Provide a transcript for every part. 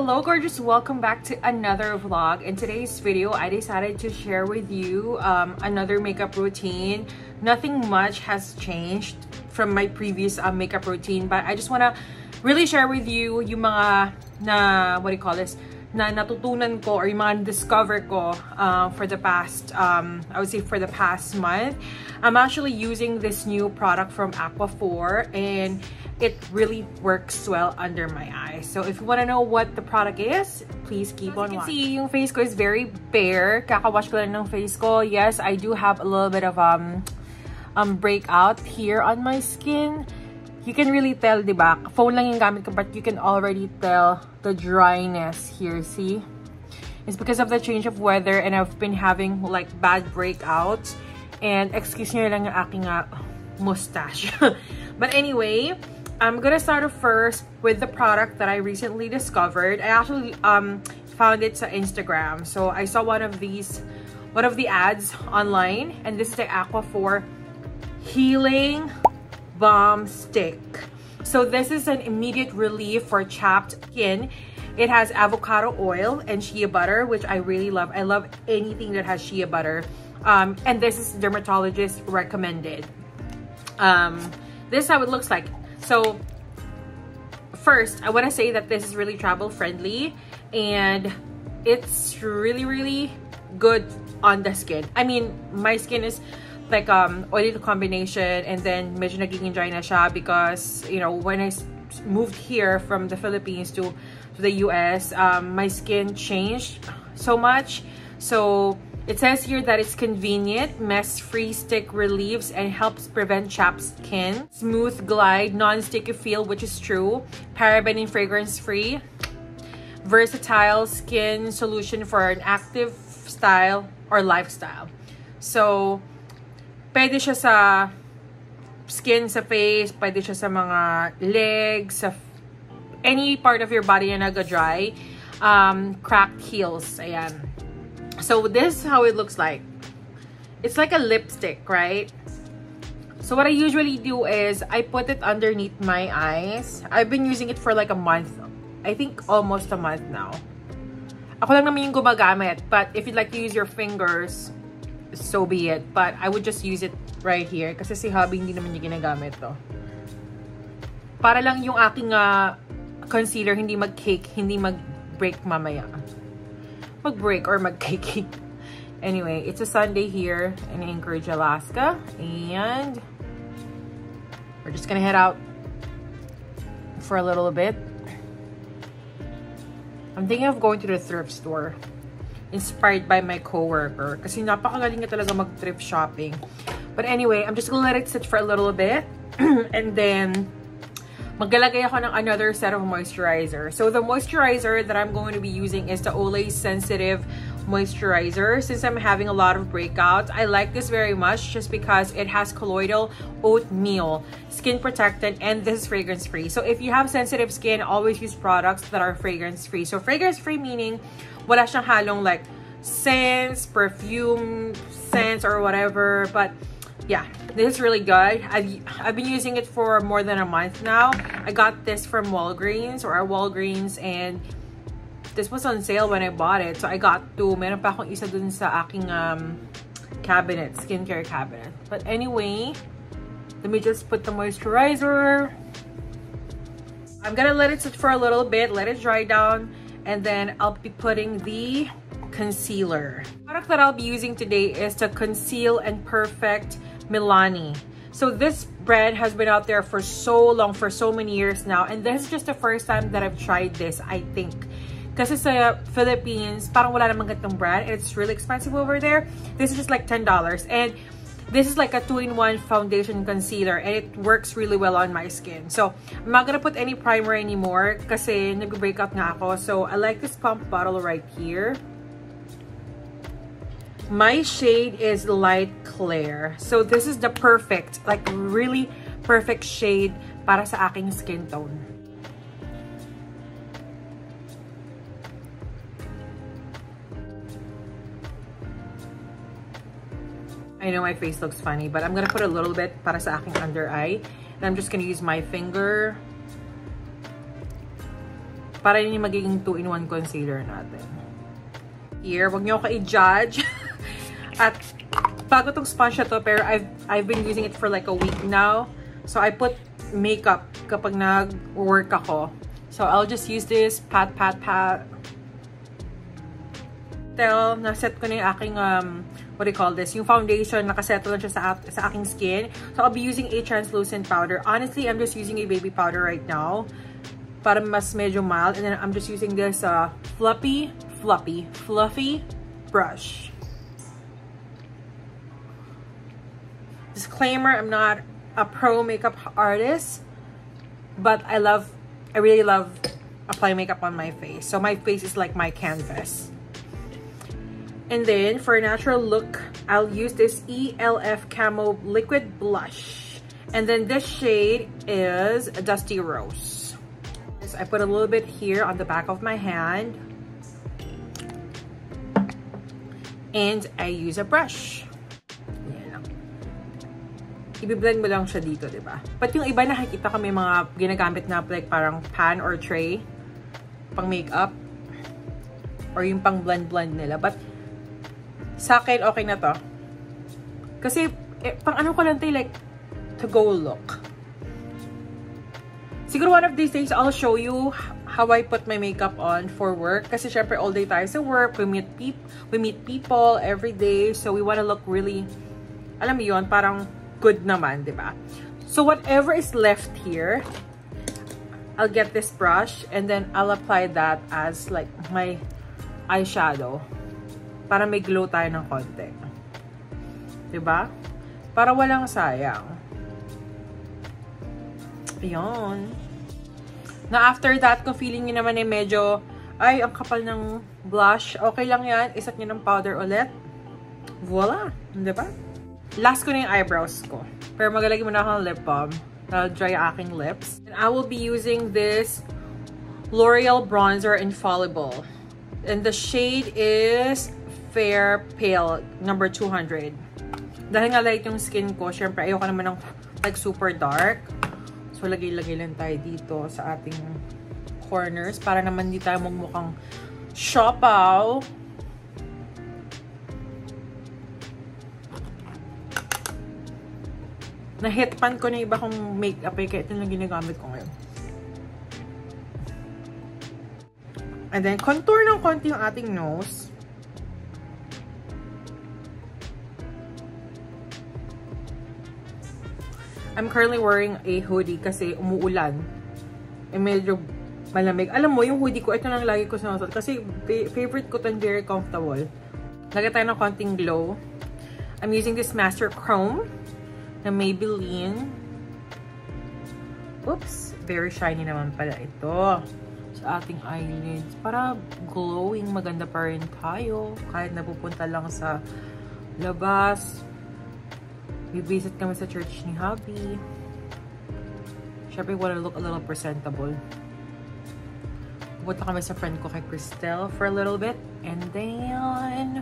Hello gorgeous, welcome back to another vlog. In today's video, I decided to share with you another makeup routine. Nothing much has changed from my previous makeup routine, but I just want to really share with you yung mga na natutunan ko or yung mga discover ko for the past, I would say for the past month. I'm actually using this new product from Aquaphor and it really works well under my eyes. So if you want to know what the product is, please keep on watching. You can see yung face ko is very bare. Kakawash ko lang ng face ko. Yes, I do have a little bit of breakout here on my skin. You can really tell, diba? Phone lang yung gamit ko, but you can already tell the dryness here, see? It's because of the change of weather and I've been having like bad breakouts. And excuse me lang yung aking mustache. But anyway, I'm gonna start off first with the product that I recently discovered. I actually found it on Instagram. So I saw one of the ads online, and this is the Aquaphor Healing Balm Stick. So this is an immediate relief for chapped skin. It has avocado oil and shea butter, which I really love. I love anything that has shea butter. And this is dermatologist recommended. This is how it looks like. So first, I want to say that this is really travel friendly and it's really good on the skin. I mean, my skin is like oily combination, and then medyo nagiging dry na siya because, you know, when I moved here from the Philippines to the US, my skin changed so much. So it says here that it's convenient, mess-free stick relieves and helps prevent chapped skin. Smooth glide, non-sticky feel, which is true. Paraben and fragrance-free. Versatile skin solution for an active style or lifestyle. So, pwede siya sa skin, sa face, pwede siya sa mga legs, sa any part of your body na naga-dry. Cracked heels, ayan. So this is how it looks like. It's like a lipstick, right? So what I usually do is I put it underneath my eyes. I've been using it for like a month. I think almost a month now. Ako lang naman yung gumagamit. But if you'd like to use your fingers, so be it. But I would just use it right here. Kasi si hubby hindi naman niya ginagamit to. Para lang yung aking concealer hindi mag-cake, hindi mag-break mamaya. Mag-break or mag-cake. Anyway, it's a Sunday here in Anchorage, Alaska, and we're just gonna head out for a little bit. I'm thinking of going to the thrift store, inspired by my coworker, kasi napakagaling niya talaga mag-thrift shopping. But anyway, I'm just gonna let it sit for a little bit, and then maglalagay ako ng another set of moisturizer. So the moisturizer that I'm going to be using is the Olay Sensitive Moisturizer. Since I'm having a lot of breakouts, I like this very much just because it has colloidal oatmeal, skin protectant, and this is fragrance free. So if you have sensitive skin, always use products that are fragrance free. So fragrance free meaning wala siyang halong like scents, perfume scents, or whatever. But yeah, this is really good. I've been using it for more than a month now. I got this from Walgreens and this was on sale when I bought it. So I got two. Meron pa akong isa dun sa aking cabinet, skincare cabinet. But anyway, let me just put the moisturizer. I'm gonna let it sit for a little bit, let it dry down, and then I'll be putting the concealer. The product that I'll be using today is the Conceal and Perfect Milani. So this brand has been out there for so long, for so many years now, and this is just the first time that I've tried this, I think. Kasi sa Philippines, parang wala namang ganitong brand. It's really expensive over there. This is just like $10. And this is like a 2-in-1 foundation concealer, and it works really well on my skin. So I'm not gonna put any primer anymore kasi nag-breakout nga ako. So I like this pump bottle right here. My shade is Light Clair. So this is the perfect, like really perfect shade para sa aking skin tone. I know my face looks funny, but I'm gonna put a little bit para sa aking under eye. And I'm just gonna use my finger Para yun yung magiging 2-in-1 concealer natin. Here, wag niyo ako i-judge. At bago tong sponge na to, pero I've been using it for like a week now. So I put makeup kapag nag-work ako. So I'll just use this pat. Till na-set ko na yung aking what do you call this? Yung foundation, nakasettle lang siya sa aking skin. So I'll be using a translucent powder. Honestly, I'm just using a baby powder right now. Para mas medyo mild. And then I'm just using this fluffy brush. Disclaimer, I'm not a pro makeup artist. But I really love applying makeup on my face. So my face is like my canvas. And then, for a natural look, I'll use this ELF Camo Liquid Blush. And then this shade is Dusty Rose. So I put a little bit here on the back of my hand. And I use a brush. Yan lang. I-blend mo lang siya dito, diba? But yung iba nakikita ko may mga ginagamit na like parang pan or tray pang makeup. Or yung pang blend nila. But sa akin, okay na to. Kasi, pang ano ko lang tayo, like, to go look. Siguro one of these days, I'll show you how I put my makeup on for work. Kasi syempre, all day tayo sa work. We meet people every day. So, we wanna look really, alam mo yun, parang good naman, di ba? So, whatever is left here, I'll get this brush and then I'll apply that as, like, my eyeshadow. Para may glow tayo ng konti. Diba? Para walang sayang. Ayan. Na after that, kung feeling nyo naman medyo, ay, ang kapal ng blush, okay lang yan. Isat nyo ng powder ulit. Voila! Diba? Last ko na yung eyebrows ko. Pero magalagay muna ako ng lip balm. I'll dry aking lips. And I will be using this L'Oreal Bronzer Infallible. And the shade is Fair Pale, number 200. Dahil nga light yung skin ko, syempre ayoko naman ng like super dark. So lagay-lagay lang tayo dito sa ating corners para naman di tayo magmukhang siopaw. Na-hitpan ko na iba kong makeup kaya ito lang ginagamit ko ngayon. And then contour ng konti yung ating nose. I'm currently wearing a hoodie kasi umuulan. Medyo malamig. Alam mo, yung hoodie ko, ito lang lagi ko sinusuot. Kasi favorite ko ito, very comfortable. Lagay tayo ng konting glow. I'm using this Master Chrome na Maybelline. Oops! Very shiny naman pala ito. Sa ating eyelids. Para glowing, maganda pa rin tayo. Kahit napupunta lang sa labas. Visit kami sa church ni Hubby. Syempre, wanna look a little presentable. Pupunta kami sa friend ko kay Cristel for a little bit. And then,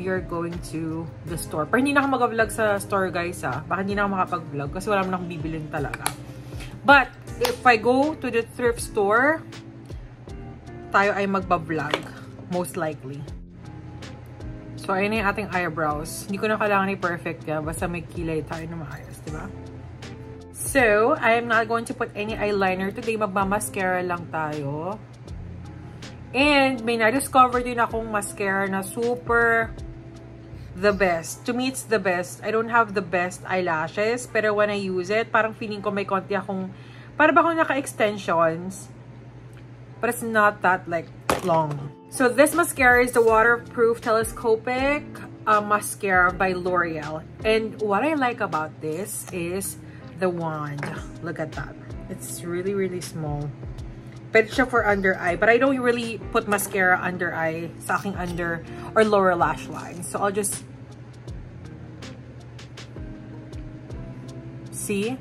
we are going to the store. Pero hindi na ako mag-vlog sa store, guys, ha. Baka hindi na ako makapag-vlog kasi wala naman akong bibilin talaga. But, if I go to the thrift store, tayo ay magba-vlog. Most likely. So, ayun na yung ating eyebrows. Hindi ko na kailangan i-perfect yan. Basta may kilay tayo na maayos, diba? So, I am not going to put any eyeliner today. Magmamascara lang tayo. And, may na-discover din akong mascara na super the best. To me, it's the best. I don't have the best eyelashes. Pero when I use it, parang feeling ko may konti akong, para ba akong naka-extensions. But it's not that, like, long. So this mascara is the Waterproof Telescopic Mascara by L'Oreal. And what I like about this is the wand. Look at that. It's really, really small. Pwede siya for under eye. But I don't really put mascara under eye sa aking under or lower lash line. So I'll just... See?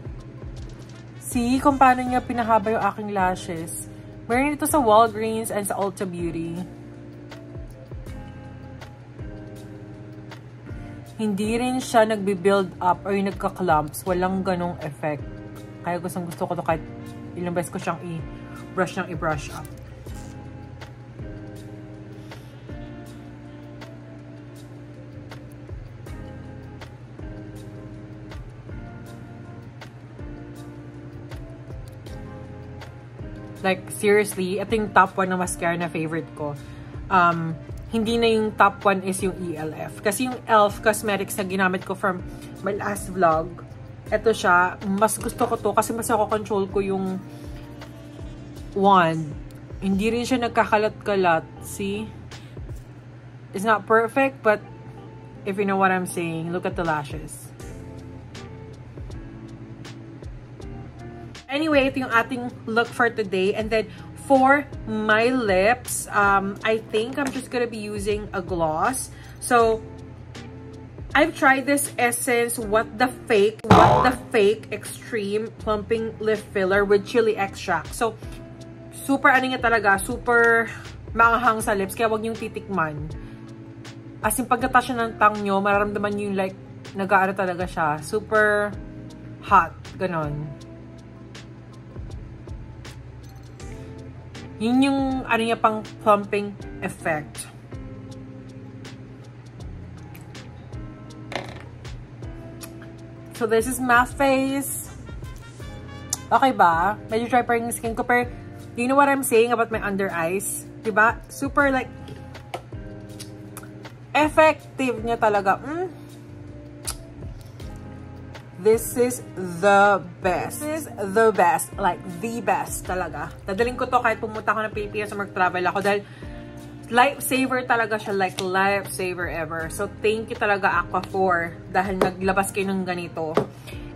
See kung paano niya pinahaba yung aking lashes. Meron ito sa Walgreens and sa Ulta Beauty. Hindi rin siya nagbi-build up or yung nagka-clumps. Walang ganong effect. Kaya gusto ko to kahit ilang beses ko siyang brush ng i-brush up. Like, seriously, ito yung top 1 na mascara na favorite ko. Hindi na yung top 1 is yung ELF. Kasi yung ELF Cosmetics na ginamit ko from my last vlog, ito siya, mas gusto ko to kasi mas control ko yung wand. Hindi rin siya nagkakalat-kalat. See? It's not perfect, but if you know what I'm saying, look at the lashes. Anyway, ito yung ating look for today. And then, for my lips, I think I'm just gonna be using a gloss. So, I've tried this Essence What the Fake Extreme Plumping Lip Filler with Chili Extract. So, super ano niya talaga, super maanghang sa lips, kaya wag niyong titikman. As in, pagkata siya ng tang nyo, mararamdaman niyo yung like, nag-aano talaga siya. Super hot, ganon. Yun yung ano niya pang plumping effect. So this is my face. Okay ba? Medyo try pa rin yung skin ko. Pero, do you know what I'm saying about my under eyes? Diba? Super like, effective niya talaga. This is the best. This is the best. Like, the best talaga. Dadaling ko to kahit pumunta ako ng Pilipinas o mag-travel ako dahil lifesaver talaga siya. Like, lifesaver ever. So, thank you talaga Aquaphor dahil naglabas kayo ng ganito.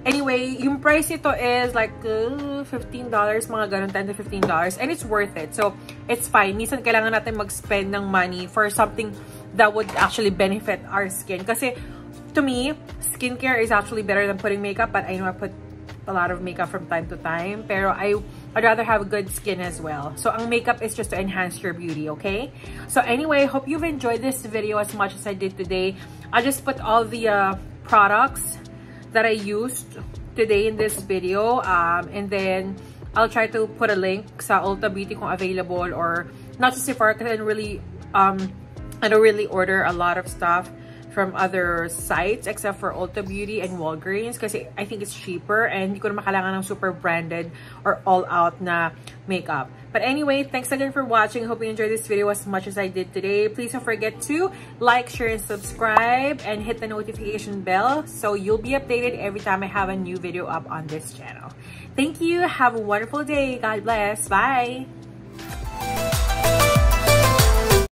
Anyway, yung price nito is like $15, mga ganun, $10 to $15. And it's worth it. So, it's fine. Minsan kailangan natin mag-spend ng money for something that would actually benefit our skin. Kasi, to me, skincare is actually better than putting makeup, but I know I put a lot of makeup from time to time. Pero I'd rather have good skin as well. So, ang makeup is just to enhance your beauty, okay? So, anyway, hope you've enjoyed this video as much as I did today. I just put all the products that I used today in this video. And then, I'll try to put a link sa Ulta Beauty kung available, or not just Sephora because I don't really order a lot of stuff from other sites except for Ulta Beauty and Walgreens kasi I think it's cheaper and hindi ko naman kailangan ng super branded or all-out na makeup. But anyway, thanks again for watching. Hope you enjoyed this video as much as I did today. Please don't forget to like, share, and subscribe and hit the notification bell so you'll be updated every time I have a new video up on this channel. Thank you. Have a wonderful day. God bless. Bye.